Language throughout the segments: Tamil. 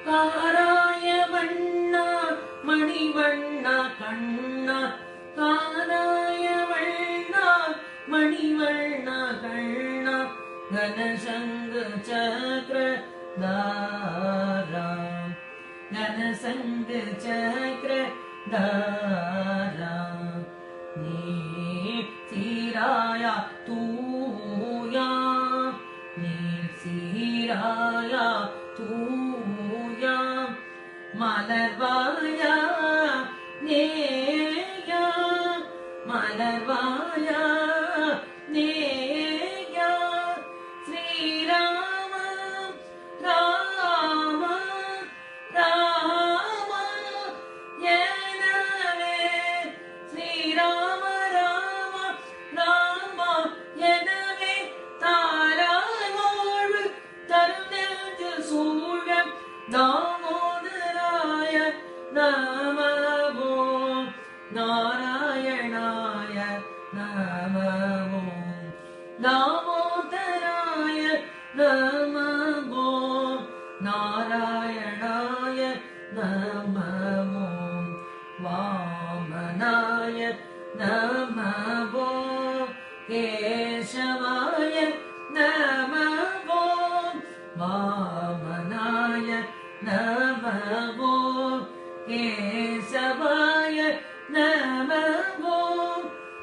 காராய வண்ணா மணிவண்ணா கண்ணா காராய வண்ணா மணிவண்ணா கண்ணா கனசங்க சக்கர தாரா கனசங்க சக்கர தாரா நீ சீராயா தூயா நீ சீராயா தூயா மலர்வாயா நேயா மலர்வாயா நேயா ஸ்ரீராம ராம ராம எனவே ஸ்ரீராம ராம ராம எனவே தாராய் வாழ்வு தருணெஞ்சு சூழ தாமோதராய நமோ நாராயணாய நமோ தாமோதராய நமோ நாராயணாய நமோ வாமனாய நமோ கேசவாய நமோ வாமனாய நமோ கேசவாய நமோ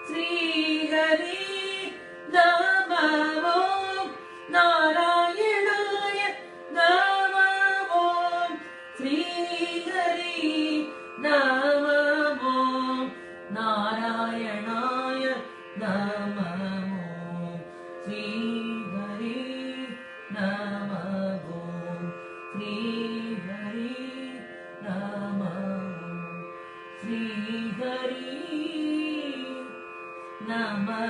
ஸ்ரீஹரி நமோ நாராயணாய நமோ ஸ்ரீஹரி நமோ நாராயணாய நமோ ஸ்ரீஹரி நமோ ஸ்ரீஹரி நமோ ஸ்ரீஹரி நமோ